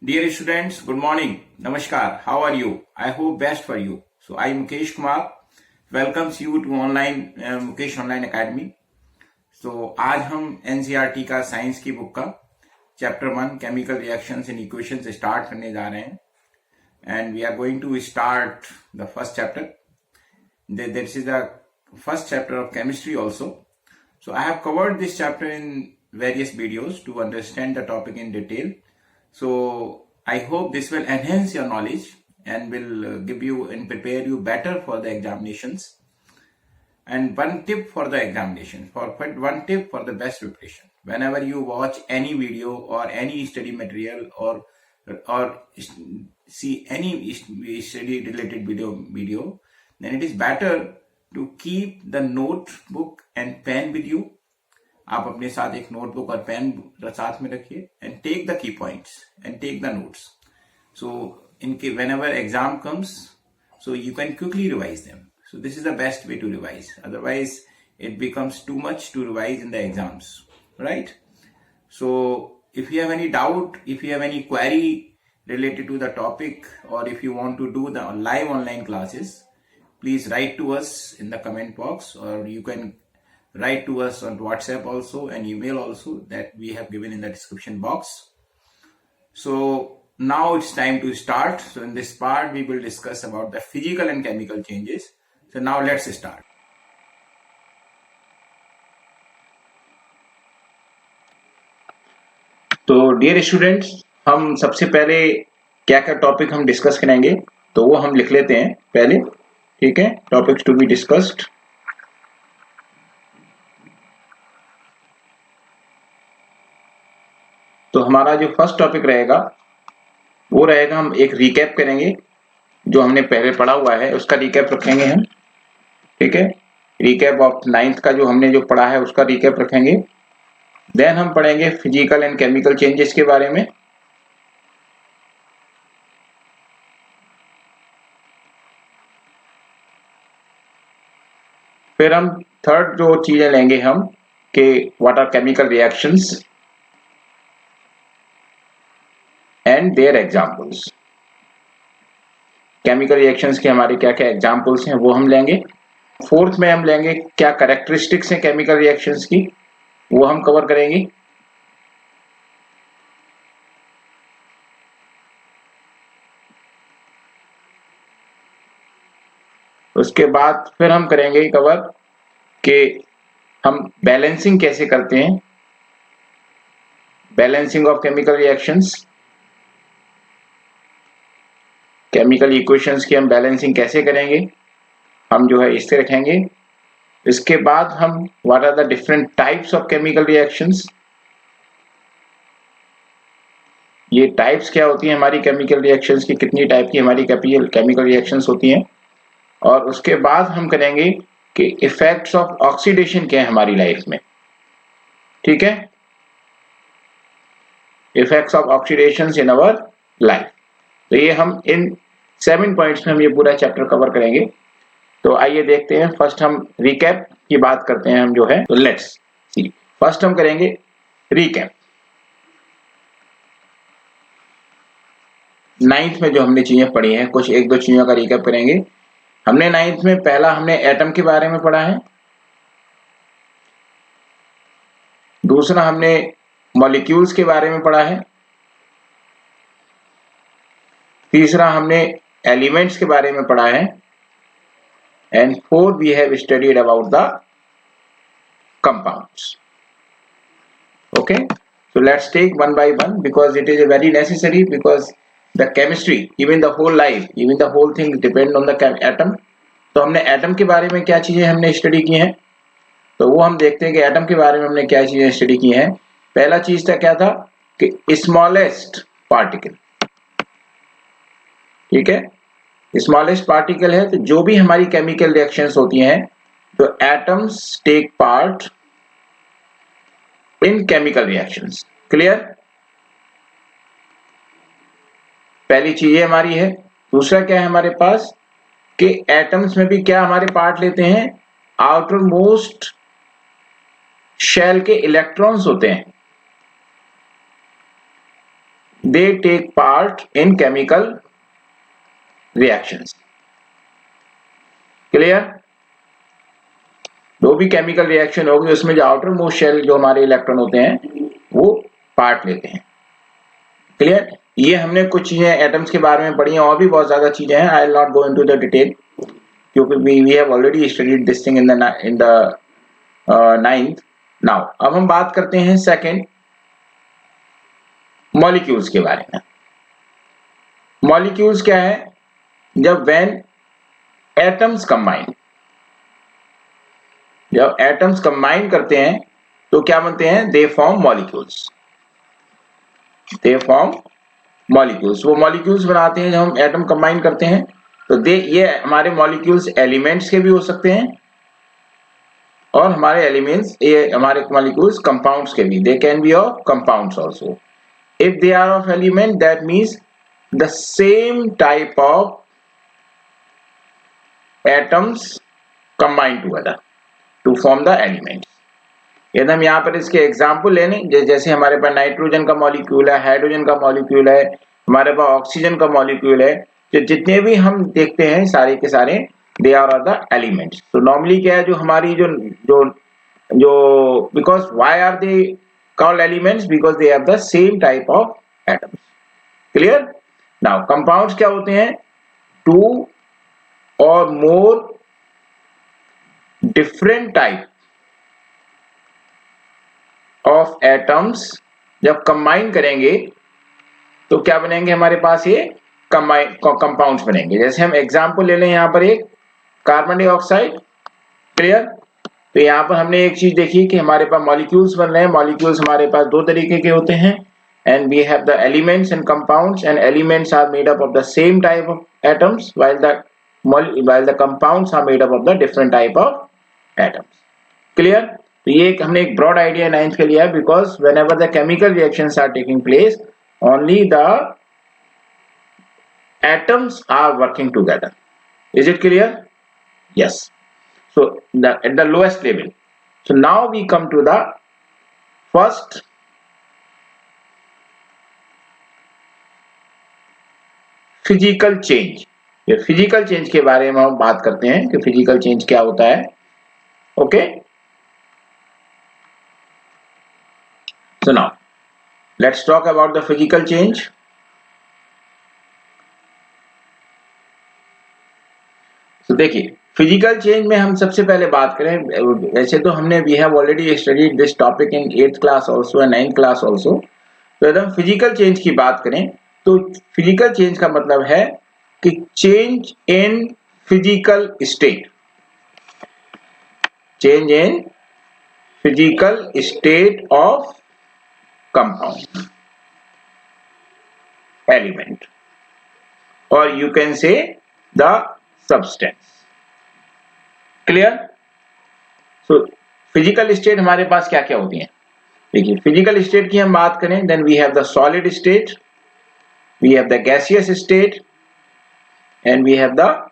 Dear students, good morning. Namaskar. How are you? I hope best for you. So I Mukesh Kumar welcomes you to online Mukesh Online Academy. So आज हम NCERT का science की book का chapter 1 chemical reactions and equations start करने जा रहे हैं and we are going to start the first chapter. This is the first chapter of chemistry also. So I have covered this chapter in various videos to understand the topic in detail. So I hope this will enhance your knowledge and will give you and prepare you better for the examinations. And one tip for the examination, one tip for the best preparation. Whenever you watch any video or any study material or see any study related video, then it is better to keep the notebook and pen with you. आप अपने साथ एक notebook और pen साथ में रखिए and take the key points and take the notes so इनके whenever exam comes so you can quickly revise them. So this is the best way to revise, otherwise it becomes too much to revise in the exams, right? So if you have any doubt, if you have any query related to the topic, or if you want to do the live online classes, please write to us in the comment box, or you can write to us on WhatsApp also and email also that we have given in the description box. So now it's time to start. So in this part we will discuss about the physical and chemical changes. So now let's start. तो dear students, हम सबसे पहले क्या क्या topic हम discuss करेंगे तो वो हम लिख लेते हैं पहले, ठीक है? Topics to be discussed. तो हमारा जो फर्स्ट टॉपिक रहेगा वो रहेगा, हम एक रिकैप करेंगे जो हमने पहले पढ़ा हुआ है, उसका रिकैप रखेंगे हम, ठीक है? रिकैप ऑफ 9th का जो हमने जो पढ़ा है उसका रिकैप रखेंगे. देन हम पढ़ेंगे फिजिकल एंड केमिकल चेंजेस के बारे में. फिर हम थर्ड जो चीजें लेंगे हम कि what are chemical reactions and their examples. Chemical reactions के हमारे क्या क्या एग्जांपल्स हैं वो हम लेंगे. फोर्थ में हम लेंगे क्या कैरेक्टरिस्टिक्स हैं केमिकल रिएक्शंस की, वो हम कवर करेंगे. उसके बाद फिर हम करेंगे कवर कि हम बैलेंसिंग कैसे करते हैं, balancing of chemical reactions, chemical equations की हम बैलेंसिंग कैसे करेंगे, हम जो है इससे रखेंगे. इसके बाद हम what are the different types of chemical reactions, ये टाइप्स क्या होती हैं हमारी केमिकल रिएक्शंस की, कितनी टाइप की हमारी केमिकल रिएक्शंस होती हैं. और उसके बाद हम करेंगे कि इफेक्ट्स ऑफ ऑक्सीडेशन क्या है हमारी लाइफ में, ठीक है? Effects of oxidation in our life. तो ये हम इन 7 पॉइंट्स में हम ये पूरा चैप्टर कवर करेंगे. तो आइए देखते हैं. फर्स्ट हम रिकैप की बात करते हैं हम जो है. तो लेट्स सी, फर्स्ट हम करेंगे रिकैप. 9th में जो हमने चीजें पढ़ी हैं, कुछ एक दो चीजों का रिकैप करेंगे. हमने 9th में पहला हमने एटम के बारे में पढ़ा है. दूसरा हमने मॉलिक्यूल्स के बारे में पढ़ा है. तीसरा हमने एलिमेंट्स के बारे में पढ़ा है. And fourth we have studied about the compounds. Okay, so let's take one by one because it is a very necessary, because the chemistry, even the whole life, even the whole thing depend on the atom. तो हमने atom के बारे में क्या चीजें हमने study की हैं, तो वो हम देखते हैं कि एटम के बारे में हमने क्या चीजें स्टडी की हैं. पहला चीज था क्या था कि स्मॉलेस्ट पार्टिकल, ठीक है? स्मॉलेस्ट पार्टिकल है तो जो भी हमारी केमिकल रिएक्शंस होती हैं तो atoms take part in chemical reactions. Clear? पहली चीज हमारी है. दूसरा क्या है हमारे पास कि एटम्स में भी क्या हमारे पार्ट लेते हैं, आउटर मोस्ट शेल के इलेक्ट्रॉन्स होते हैं. they take part in chemical reactions. Clear? जो भी केमिकल रिएक्शन होगी उसमें जो आउटर मोस्ट शेल जो हमारे इलेक्ट्रॉन होते हैं वो पार्ट लेते हैं. क्लियर? ये हमने कुछ चीजें एटम्स के बारे में पढ़ी हैं, और भी बहुत ज्यादा चीजें हैं. I will not go into the detail क्योंकि we have already studied this thing in the 9th. Now अब हम बात करते हैं सेकंड मॉलिक्यूल्स के बारे में. मॉलिक्यूल्स क्या है? जब व्हेन एटम्स कंबाइन, जब एटम्स कंबाइन करते हैं तो क्या बनते हैं? They form molecules. They form molecules. वो मॉलिक्यूल्स बनाते हैं जब हम एटम कंबाइन करते हैं. तो ये हमारे मॉलिक्यूल्स एलिमेंट्स के भी हो सकते हैं और हमारे एलिमेंट्स, ये हमारे मॉलिक्यूल्स कंपाउंड्स के भी. They can be of compounds also. If they are of element that means the same type of atoms combine together to form the elements. यदि हम यहाँ पर इसके एग्जाम्पल ले लें, जैसे हमारे पास नाइट्रोजन का मॉलिक्यूल है, हाइड्रोजन का मॉलिक्यूल है, हमारे पास ऑक्सीजन का मॉलिक्यूल है, तो जितने भी हम देखते हैं सारे के सारे दे आर द एलिमेंट्स. तो नॉर्मली क्या है, जो हमारी जो जो जो because why are they called elements? Because they have the same type of atoms. Clear? Now compounds क्या होते हैं? Two or more different type of atoms जब कंबाइन करेंगे तो क्या बनेंगे हमारे पास? ये कंपाउंड्स बनेंगे. जैसे हम एग्जांपल ले लें यहाँ पर एक कार्बन डाइऑक्साइड. क्लियर? तो यहाँ पर हमने एक चीज देखी कि हमारे पास मॉलिक्यूल्स बन रहे हैं. मॉलिक्यूल्स हमारे पास दो तरीके के होते हैं, and we have the elements and compounds, and elements are made up of the same type of atoms while the compounds are made up of the different type of atoms. Clear? तो ये हमने एक broad idea 9th के लिया है, because whenever the chemical reactions are taking place, only the atoms are working together. Is it clear? Yes. So at the lowest level. So now we come to the first physical change. ये physical change के बारे में हम बात करते हैं कि physical change क्या होता है. Okay, so now let's talk about the physical change. तो देखिए, फिजिकल चेंज में हम सबसे पहले बात करें, वैसे तो हमने we have already studied this topic in 8th class also and 9th class also. तो यदि हम फिजिकल चेंज की बात करें तो फिजिकल चेंज का मतलब है कि change in physical state. Change in physical state of compound element, और you can say the substance. Clear? So physical state हमारे पास क्या क्या होती है? देखिए, फिजिकल स्टेट की हम बात करें, then we have the solid state, we have the gaseous state, and we have the,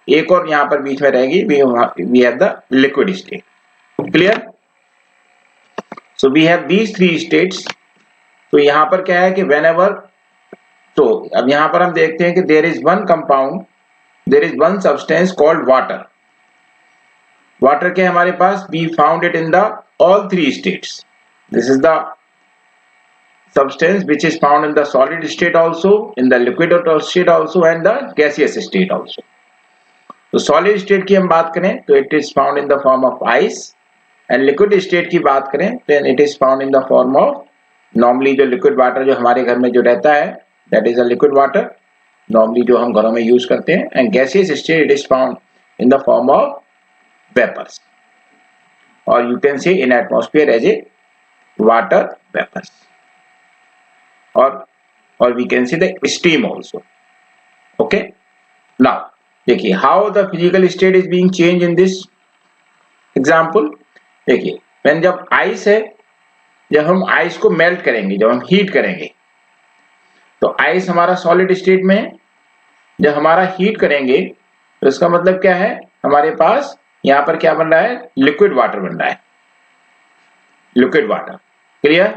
एक और यहां पर बीच में रहेगी, we have the liquid state. Clear? So we have these three states. तो यहां पर क्या है कि व्हेनेवर, तो अब यहां पर हम देखते हैं कि there is one compound, there is one substance called water. Water के हमारे पास we found it in the all three states. This is the substance which is found in the solid state also, in the liquid state also, and the gaseous state also. तो solid state की हम बात करें तो it is found in the form of ice, and liquid state की बात करें then it is found in the form of, normally जो liquid water जो हमारे घर में जो रहता है that is a liquid water, normally जो हम घरों में use करते हैं, and gaseous state it is found in the form of vapors, or you can say in atmosphere as a water vapors, or we can say the steam also. Okay, now देखिए how the physical state is being changed in this example. देखिए, when जब ice है, जब हम ice को melt करेंगे, जब हम हीट करेंगे, तो ice हमारा सॉलिड स्टेट में है. जब हमारा हीट करेंगे तो इसका मतलब क्या है, हमारे पास यहाँ पर क्या बन रहा है, लिक्विड वाटर बन रहा है, लिक्विड वाटर. क्लियर?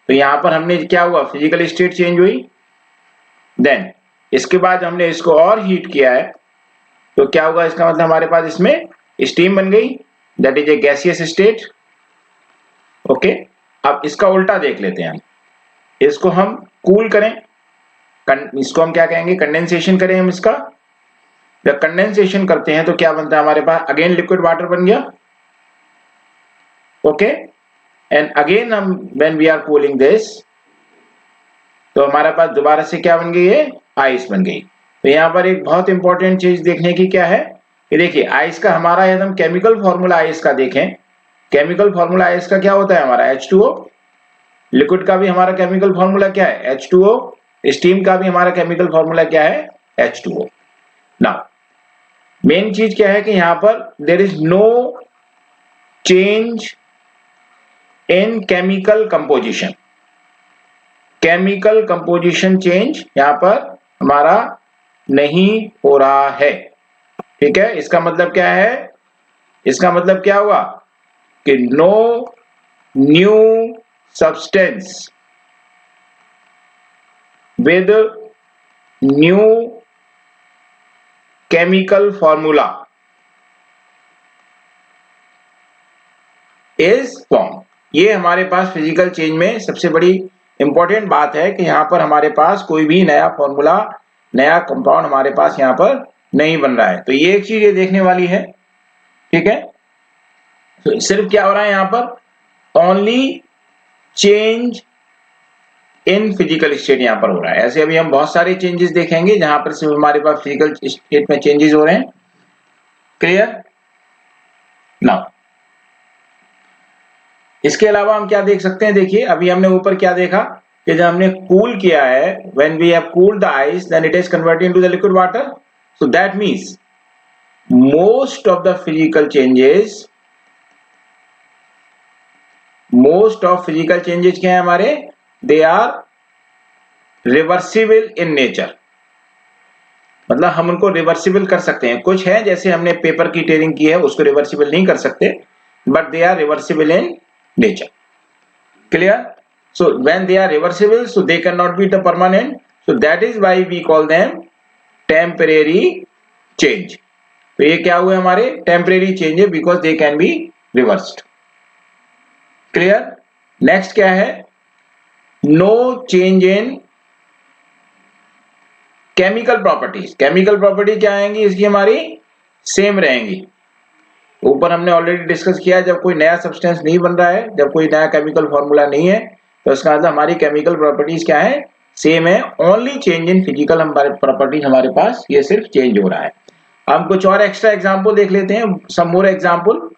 तो यहां पर हमने क्या हुआ, फिजिकल स्टेट चेंज हुई. देन इसके बाद हमने इसको और हीट किया है, तो क्या होगा, इसका मतलब हमारे पास इसमें स्टीम बन गई, that is a gaseous state. Okay, अब इसका उल्टा देख लेते हैं हम, इसको हम कूल करें, इसको हम क्या कहेंगे, कंडेंसेशन करें हम इसका। जब कंडेंसेशन करते हैं तो क्या बनता है हमारे पास, अगेन लिक्विड वाटर बन गया। ओके, एंड अगेन हम when we are cooling this, तो हमारे पास दोबारा से क्या बन गई है, आइस बन गई। तो यहाँ पर एक बहुत इंपॉर्टेंट चीज देखने की क्या है कि देखिए आइस का हमारा एकदम केमिकल फॉर्मूला आइस का देखें, केमिकल फॉर्मूला आइस का क्या होता है हमारा H2O, लिक्विड का भी हमारा केमिकल फॉर्मूला क्या है H2O, स्टीम का भी हमारा केमिकल फॉर्मूला क्या है H2O। नाउ मेन चीज क्या है कि यहां पर there is no change in chemical composition, chemical composition change यहां पर हमारा नहीं हो रहा है। ठीक है, इसका मतलब क्या है, इसका मतलब क्या हुआ कि no new substance with new chemical formula is formed। ये हमारे पास फिजिकल चेंज में सबसे बड़ी इंपॉर्टेंट बात है कि यहां पर हमारे पास कोई भी नया फॉर्मूला, नया कंपाउंड हमारे पास यहां पर नहीं बन रहा है। तो ये एक चीज ये देखने वाली है। ठीक है, तो सिर्फ क्या हो रहा है यहां पर, only change in physical state यहां पर हो रहा है। ऐसे अभी हम बहुत सारे चेंजेस देखेंगे जहां पर सिर्फ हमारे पास फिजिकल स्टेट में चेंजेस हो रहे हैं। क्लियर? नाउ इसके अलावा हम क्या देख सकते हैं, देखिए अभी हमने ऊपर क्या देखा कि जब हमने कूल किया है, when we have cooled the ice then it is converted into the liquid water. So that means most of the physical changes, most of physical changes क्या है हमारे, they are reversible in nature, मतलब हम उनको reversible कर सकते हैं। कुछ है जैसे हमने पेपर की टेयरिंग की है उसको रिवर्सिबल नहीं कर सकते, but they are reversible in nature. Clear? So when they are reversible so they can not be the permanent, so that is why we call them temporary change. तो ये क्या हुए हमारे टेम्परेरी चेंज है because they can be reversed. Clear? Next क्या है, no change in chemical properties. Chemical property क्या आएंगी इसकी, हमारी सेम रहेंगी। ऊपर हमने ऑलरेडी डिस्कस किया, जब कोई नया सब्सटेंस नहीं बन रहा है, जब कोई नया केमिकल फॉर्मूला नहीं है, तो इसका मतलब हमारी केमिकल प्रॉपर्टीज क्या है, सेम है। ओनली चेंज इन फिजिकल हमारे प्रॉपर्टीज हमारे पास ये सिर्फ चेंज हो रहा है। हम कुछ और एक्स्ट्रा एग्जांपल देख लेते हैं, सम मोर एग्जांपल।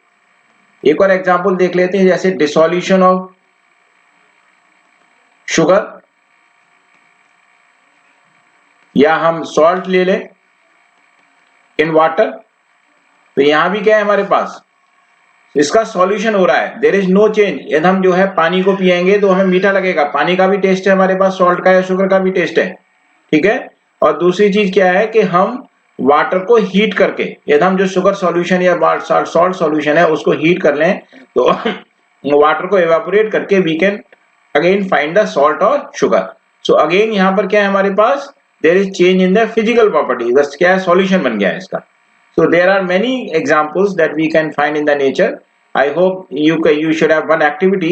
एक और एग्जांपल देख लेते हैं, जैसे डिसोल्यूशन ऑफ शुगर, या हम सॉल्ट ले लें इन वाटर। तो यहां भी क्या है हमारे पास, इसका सॉल्यूशन हो रहा है, देयर इज नो चेंज। यदि हम जो है पानी को पिएंगे तो हमें मीठा लगेगा, पानी का भी टेस्ट है हमारे पास, सॉल्ट का या शुगर का भी टेस्ट है। ठीक है, और दूसरी चीज क्या है कि हम वाटर को हीट करके, यदि हम जो शुगर सॉल्यूशन या सॉल्ट सॉल्यूशन है उसको हीट कर लें तो वाटर को एवापोरेट करके we can again find the salt और शुगर। सो अगेन यहां पर क्या है हमारे पास, there is change in the physical property, बस क्या है सॉल्यूशन बन गया है इसका। So there are many examples that we can find in the nature. I hope you should have one activity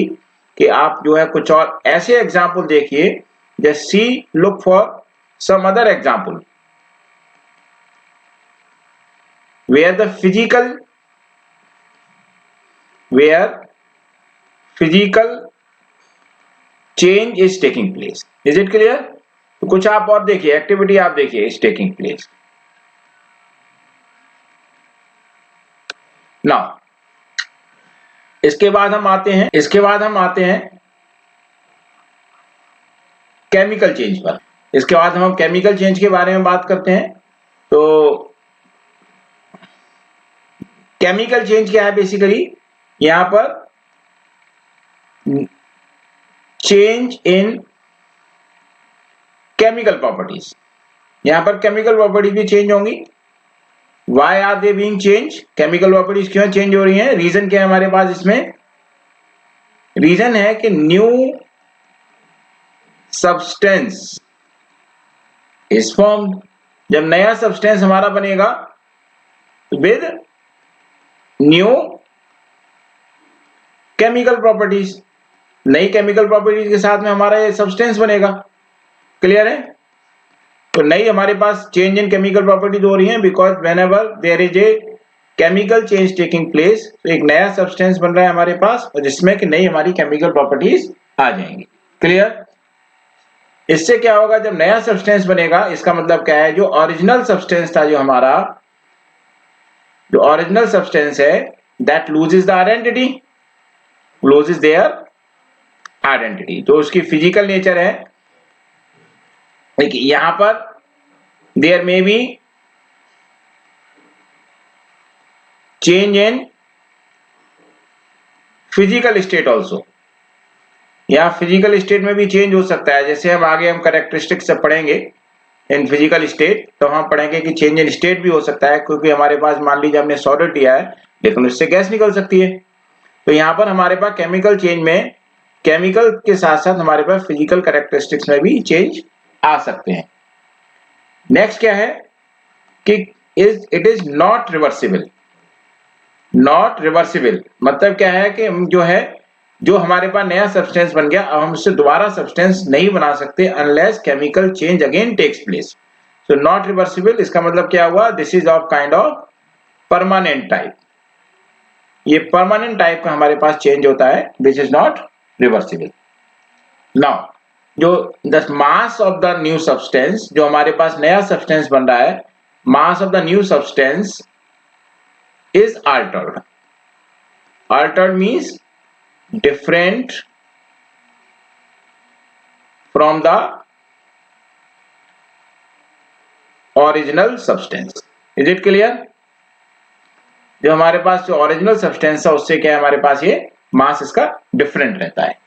कि आप जो है कुछ और ऐसे एग्जाम्पल देखिए, just see look for some other example where the physical change is taking place. Is it clear? तो कुछ आप और देखिए, एक्टिविटी आप देखिए is taking place. नाउ इसके बाद हम आते हैं केमिकल चेंज पर। इसके बाद हम केमिकल चेंज के बारे में बात करते हैं। तो केमिकल चेंज क्या है, बेसिकली यहां पर चेंज इन केमिकल प्रॉपर्टीज, यहां पर केमिकल प्रॉपर्टीज भी चेंज होंगी। Why are they being changed? Chemical properties क्यों चेंज हो रही हैं, रीजन क्या है हमारे पास इसमें, रीजन है कि न्यू सब्सटेंस इज फॉर्म्ड। जब नया सब्सटेंस हमारा बनेगा विद न्यू केमिकल प्रॉपर्टीज, नई केमिकल प्रॉपर्टीज के साथ में हमारा ये सब्सटेंस बनेगा। क्लियर है? तो नई हमारे पास चेंज इन केमिकल प्रॉपर्टीज हो रही है because whenever there is a chemical change taking place, तो एक नया सब्सटेंस बन रहा है हमारे पास और जिसमें कि नई हमारी केमिकल प्रॉपर्टीज आ जाएंगी। क्लियर? इससे क्या होगा, जब नया सब्सटेंस बनेगा इसका मतलब क्या है, जो ओरिजिनल सब्सटेंस था, जो हमारा जो ओरिजिनल सब्सटेंस है, that loses the identity, loses their identity. तो उसकी फिजिकल नेचर है, देखिए यहां पर there may be change in physical state also, या फिजिकल स्टेट में भी चेंज हो सकता है। जैसे हम आगे हम कैरेक्टरिस्टिक्स से पढ़ेंगे इन फिजिकल स्टेट, तो हम पढ़ेंगे कि चेंज इन स्टेट भी हो सकता है, क्योंकि हमारे पास मान लीजिए हमने सॉलिड दिया है लेकिन उससे गैस निकल सकती है। तो यहाँ पर हमारे पास केमिकल चेंज में केमिकल के साथ साथ हमारे पास फिजिकल कैरेक्टरिस्टिक्स में भी चेंज आ सकते हैं। नेक्स्ट क्या है कि it is not reversible. Not reversible मतलब क्या है कि जो हमारे पास नया सब्सटेंस बन गया, अब हम उससे दोबारा सब्सटेंस नहीं बना सकते unless chemical change again takes place. So not reversible इसका मतलब क्या हुआ, this is of kind of permanent type. ये परमानेंट टाइप का हमारे पास चेंज होता है, this is not reversible. Now जो the mass of the new substance, जो हमारे पास नया सब्सटेंस बन रहा है, mass of the new substance is altered. Altered means different from the original substance. Is it clear? जो हमारे पास जो ओरिजिनल सब्सटेंस है उससे क्या है, हमारे पास ये मास इसका डिफरेंट रहता है।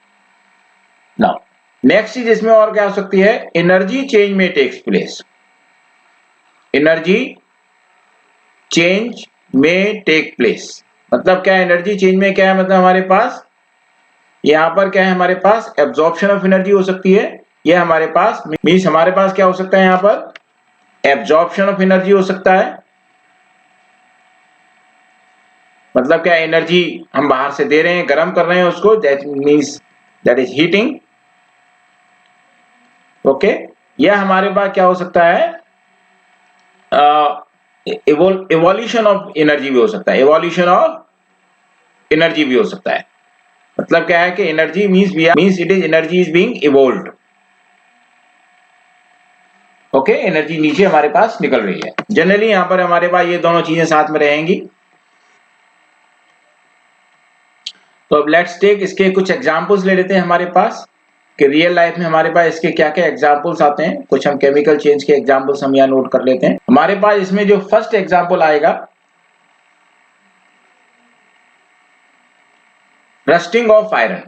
नाउ नेक्स्ट चीज इसमें और क्या हो सकती है, एनर्जी चेंज में टेक्स प्लेस। एनर्जी चेंज में टेक प्लेस मतलब क्या है, एनर्जी चेंज में क्या है, मतलब हमारे पास यहां पर क्या है, हमारे पास एब्जॉर्प्शन ऑफ एनर्जी हो सकती है, यह हमारे पास मींस हमारे पास क्या हो सकता है, यहां पर एब्जॉर्प्शन ऑफ एनर्जी हो सकता है। मतलब क्या, एनर्जी हम बाहर से दे रहे हैं, गर्म कर रहे हैं उसको, that means that is heating. Okay, यह हमारे पास क्या हो सकता है, इवोल्यूशन ऑफ एनर्जी भी हो सकता है, इवोल्यूशन ऑफ एनर्जी भी हो सकता है। मतलब क्या है कि energy means it is energy is being evolved. Okay, energy नीचे हमारे पास निकल रही है। जनरली यहां पर हमारे पास ये दोनों चीजें साथ में रहेंगी। तो अब लेट्स टेक इसके कुछ एग्जांपल्स ले लेते हैं हमारे पास कि रियल लाइफ में हमारे पास इसके क्या क्या एग्जांपल्स आते हैं। कुछ हम केमिकल चेंज के एग्जांपल्स हम यहां नोट कर लेते हैं। हमारे पास इसमें जो फर्स्ट एग्जांपल आएगा, rusting of iron.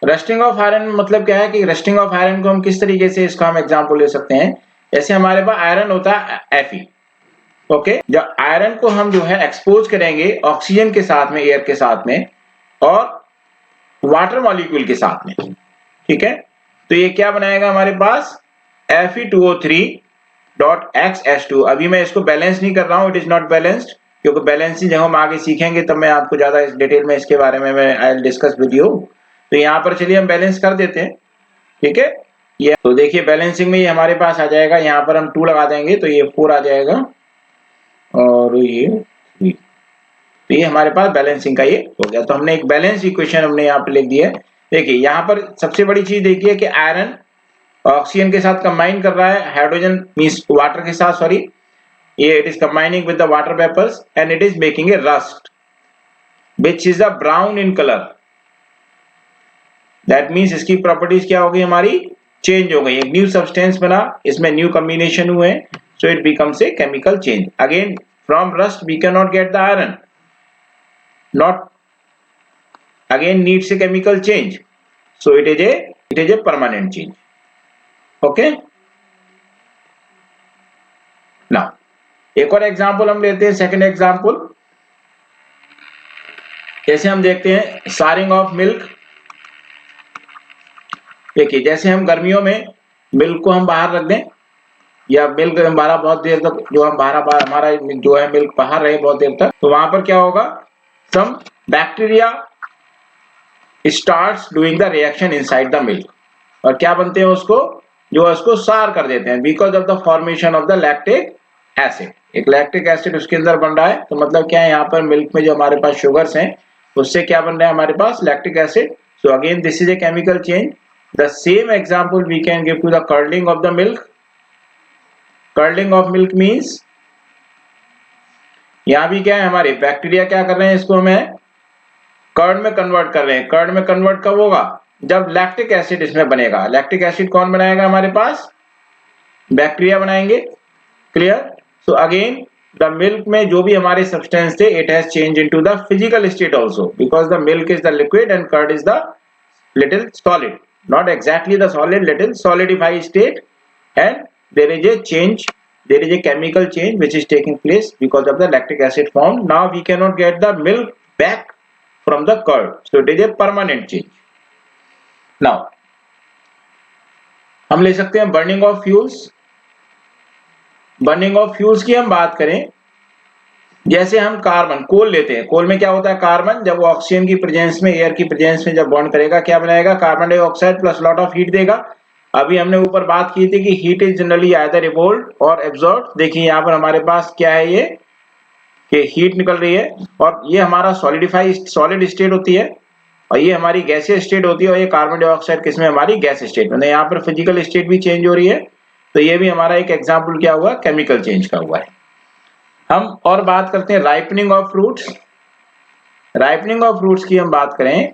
Rusting of iron मतलब क्या है कि रस्टिंग ऑफ आयरन को हम किस तरीके से इसका हम एग्जांपल ले सकते हैं। जैसे हमारे पास आयरन होता है Fe। ओके, जब आयरन को हम जो है एक्सपोज करेंगे ऑक्सीजन के साथ में, एयर के साथ में और वाटर मॉलिक्यूल के साथ में, ठीक है, तो ये क्या बनाएगा हमारे पास Fe2O3.XH2। अभी मैं इसको बैलेंस नहीं कर रहा हूं, इट इज नॉट बैलेंस्ड, क्योंकि बैलेंसिंग जब हम आगे सीखेंगे तब मैं आपको ज्यादा इस डिटेल में इसके बारे में मैं I will discuss with you. तो यहाँ पर चलिए हम बैलेंस कर देते हैं, ठीक है। ये तो देखिए बैलेंसिंग में ये हमारे पास आ जाएगा, यहाँ पर हम 2 लगा देंगे तो ये 4 आ जाएगा और ये 3। तो ये हमारे पास बैलेंसिंग का ये हो गया। तो हमने एक बैलेंस इक्वेशन हमने यहाँ पे लिख दिया है। देखिए यहाँ पर सबसे बड़ी चीज देखिए कि आयरन ऑक्सीजन के साथ कंबाइन कर रहा है, हाइड्रोजन मींस वाटर के साथ, सॉरी, ये it is combining with the water vapours and it is making a rust which is a brown in colour. That means इसकी प्रॉपर्टीज क्या हो गई, हमारी चेंज हो गई। एक न्यू सब्सटेंस बना, इसमें न्यू कॉम्बिनेशन हुए, so it becomes a chemical change. Again from rust we can not get the iron, not again needs a chemical change, so it is a permanent change. Okay, now एक और example हम लेते हैं, second example. जैसे हम देखते हैं sharing of milk. देखिए जैसे हम गर्मियों में मिल्क को हम बाहर रख दें या मिल्क हमारा बहुत देर तक जो हमारा जो है मिल्क बाहर रहे बहुत देर तक, तो वहां पर क्या होगा, some bacteria starts doing the reaction inside the milk, और क्या बनते हैं उसको, जो उसको सार कर देते हैं, because of the formation of the lactic acid. एक लैक्टिक एसिड उसके अंदर बन रहा है, तो मतलब क्या है, यहाँ पर मिल्क में जो हमारे पास शुगर्स हैं उससे क्या बन रहा है हमारे पास, lactic acid. So again this is a chemical change. The same example we can give to the curdling of the milk. Curdling of milk means यहाँ भी क्या है, हमारे बैक्टीरिया क्या कर रहे हैं, इसको हमें कर्ड में कन्वर्ट कर रहे हैं। कर्ड में कन्वर्ट कब होगा, जब लैक्टिक एसिड इसमें बनेगा। लैक्टिक एसिड कौन बनाएगा हमारे पास, बैक्टीरिया बनाएंगे। Clear. So again the milk में जो भी हमारे सब्सटेंस थे, it has change into the physical state also, because the milk is the liquid and curd is the little solid, not exactly the solid, little solidified state, and there is a change, there is a chemical change which is taking place because of the lactic acid formed. Now we cannot get the milk back from the curd, so it is a permanent change. Now हम ले सकते हैं burning of fuels. Burning of fuels की हम बात करें, जैसे हम कार्बन, कोल लेते हैं, कोल में क्या होता है, कार्बन जब वो ऑक्सीजन की प्रेजेंस में, एयर की प्रेजेंस में जब बॉन्ड करेगा, क्या बनाएगा, carbon dioxide plus lot of heat देगा। अभी हमने ऊपर बात की थी कि हीट इज जनरली आइदर इवोल्व्ड और एब्जॉर्ब्ड। देखिए यहाँ पर हमारे पास क्या है, ये कि हीट निकल रही है, और ये हमारा सॉलिडिफाइड सॉलिड स्टेट होती है, और ये हमारी गैसीय स्टेट होती है, और ये कार्बन डाइऑक्साइड किसमें, हमारी गैस स्टेट में। यहाँ पर फिजिकल स्टेट भी चेंज हो रही है, तो ये भी हमारा एक एग्जाम्पल क्या हुआ, केमिकल चेंज का हुआ है। हम और बात करते हैं ripening of fruits. Ripening of fruits की हम बात करें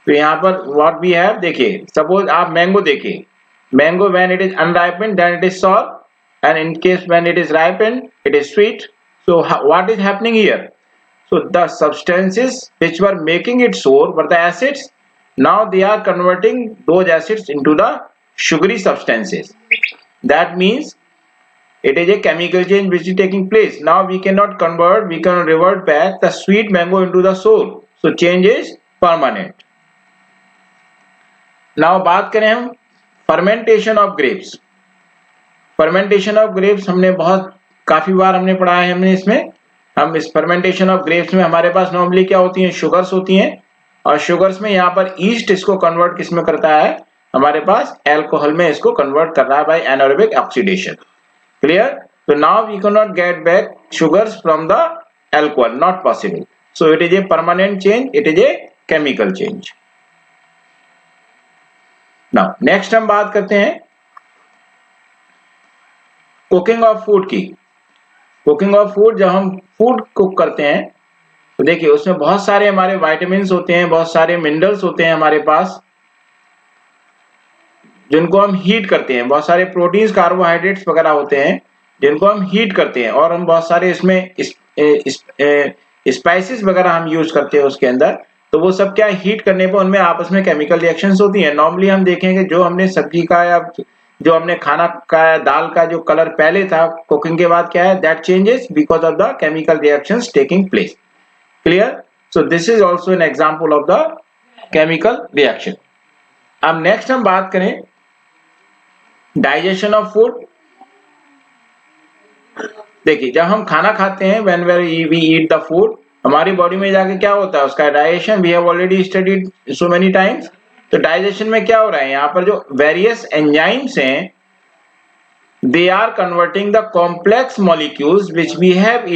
तो यहाँ पर व्हाट वी हैव, देखिए सपोज आप मैंगो देखिए, mango when it is unripened then it is sour and in case when it is ripened it is sweet. So what is happening here, so the substances which were making it sour were the acids. Now they are converting those acids into the sugary substances. That means it is a chemical change which is taking place. Now we cannot convert, we cannot revert back the sweet mango into the sour. So change is permanent. Now बात करें हम fermentation of grapes. Fermentation of grapes हमने बहुत काफी बार हमने पढ़ा है, हमने इसमें हम इस फर्मेंटेशन ऑफ ग्रेप्स में हमारे पास नॉर्मली क्या होती हैं, शुगर्स होती हैं, और शुगर्स में यहाँ पर ईस्ट इसको कन्वर्ट किस में करता है, हमारे पास एल्कोहल में इसको कन्वर्ट कर रहा है बाय एनारोबिक ऑक्सीडेशन। क्लियर। तो now we can not get back sugars from the alcohol, not possible. So it is a permanent change, it is a chemical change. Now next हम बात करते हैं कुकिंग ऑफ फूड की। Cooking of food, जब हम food cook करते हैं तो देखिए उसमें बहुत सारे हमारे विटामिन्स होते हैं, बहुत सारे मिनरल्स होते हैं हमारे पास, जिनको हम हीट करते हैं, बहुत सारे प्रोटीन्स कार्बोहाइड्रेट्स वगैरह होते हैं जिनको हम हीट करते हैं, और हम बहुत सारे इसमें स्पाइसेस वगैरह हम यूज करते हैं उसके अंदर। तो वो सब क्या, हीट करने पर उनमें आपस में केमिकल रिएक्शंस होती हैं। नॉर्मली हम देखेंगे जो हमने सब्जी का या जो हमने खाना का, दाल का जो कलर पहले था, कुकिंग के बाद क्या है, that changes because of the chemical reactions taking place. Clear. So this is also an example of the chemical reaction. अब नेक्स्ट हम बात करें डाइजेशन ऑफ फूड। देखिए जब हम खाना खाते हैं, when we eat the food, हमारी बॉडी में जाके क्या होता है, उसका digestion we have already studied so many times. तो डाइजेशन में क्या हो रहा है, यहाँ पर जो वेरियस एंजाइम्स हैं, they are converting the complex molecules which we have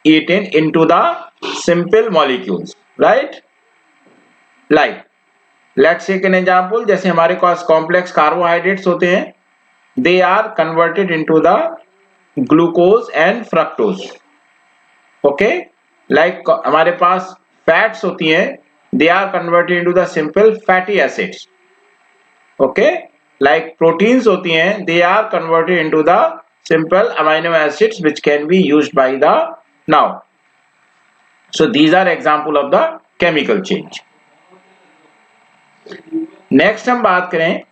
eaten into the simple molecules, right? Like let's take an example, जैसे हमारे पास कॉम्प्लेक्स कार्बोहाइड्रेट्स होते हैं, they are converted into the glucose and fructose. Okay, like हमारे पास fats होती हैं, they are converted into the simple fatty acids. Okay, like proteins होती हैं, they are converted into the simple amino acids which can be used by the now. So these are example of the chemical change. Next हम बात करें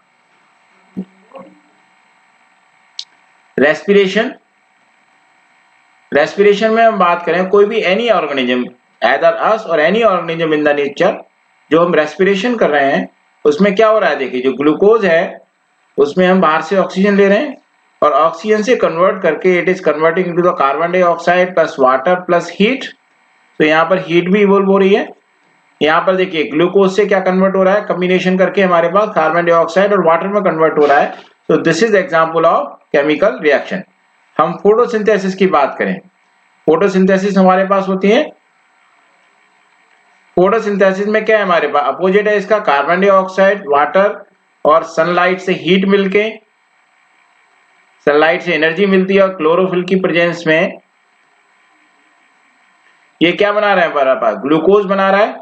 respiration. Respiration में हम बात करें कोई भी any organism, either us or any organism in the nature, जो हम रेस्पिरेशन कर रहे हैं उसमें क्या हो रहा है, देखिए जो ग्लूकोज है उसमें हम बाहर से ऑक्सीजन ले रहे हैं और ऑक्सीजन से कन्वर्ट करके it is converting into the carbon dioxide plus water plus heat. तो यहाँ पर हीट भी इवॉल्व हो रही है। यहाँ पर देखिए ग्लूकोज से क्या कन्वर्ट हो रहा है, कॉम्बिनेशन करके हमारे पास कार्बन डाइऑक्साइड और वाटर में कन्वर्ट हो रहा है। तो this is example of chemical reaction. हम फोटोसिंथेसिस की बात करें, फोटोसिंथेसिस हमारे पास होती है। फोटोसिंथेसिस में क्या है हमारे पास, अपोजिट है इसका, कार्बन डाइऑक्साइड, वाटर और सनलाइट से हीट मिलके, सनलाइट से एनर्जी मिलती है और क्लोरोफिल की प्रेजेंस में ये क्या बना रहा है हमारे पास, ग्लूकोज बना रहा है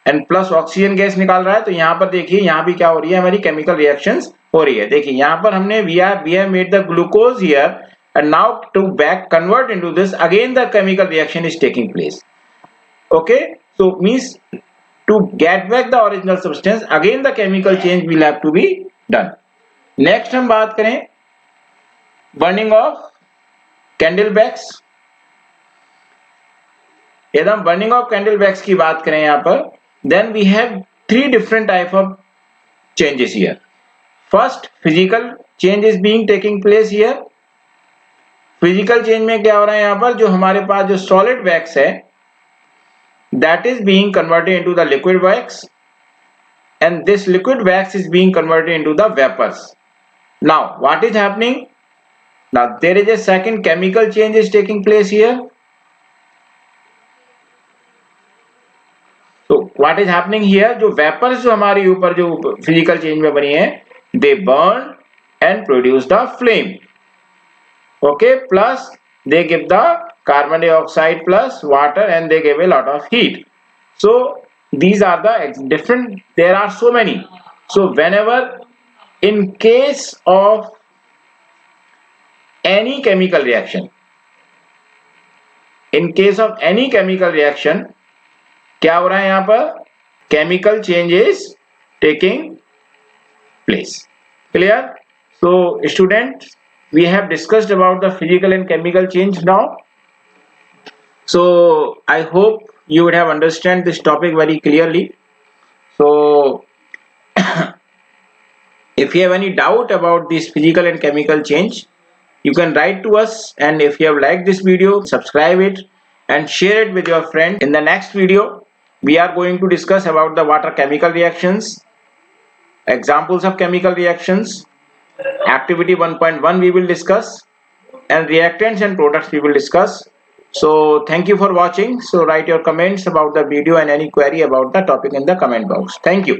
एंड प्लस ऑक्सीजन गैस निकाल रहा है। तो यहाँ पर देखिए यहाँ भी क्या हो रही है, हमारी केमिकल रिएक्शंस हो रही है। देखिए यहाँ पर हमने we have made the glucose here and now to back convert into this, again the chemical reaction is taking place. Okay, so means to get back the original substance, again the chemical change will have to be done. Next हम बात करें burning of candle wax। यदि हम burning of candle wax की बात करें यहाँ पर, then we have three different type of changes here. First, physical change is being taking place here. Physical change में क्या हो रहा है, यहाँ पर जो हमारे पास जो सॉलिड वैक्स है that is being converted into the liquid wax and this liquid wax is being converted into the vapours. Now what is happening, now there is a second chemical change is taking place here. तो what is happening here, जो vapours जो हमारे ऊपर जो physical change में बनी है, they burn and produce the flame. Okay, plus they give the carbon dioxide plus water and they give a lot of heat. So these are the different, there are so many. So whenever in case of any chemical reaction, in case of any chemical reaction, क्या हो रहा है यहाँ पर, chemical change is taking place. Clear? So students, we have discussed about the physical and chemical change now. So I hope you would have understand this topic very clearly. So if you have any doubt about this physical and chemical change, you can write to us, and if you have liked this video, subscribe it and share it with your friend. In the next video we are going to discuss about the water chemical reactions, examples of chemical reactions, activity 1.1 we will discuss, and reactants and products we will discuss. So thank you for watching. So write your comments about the video and any query about the topic in the comment box. Thank you.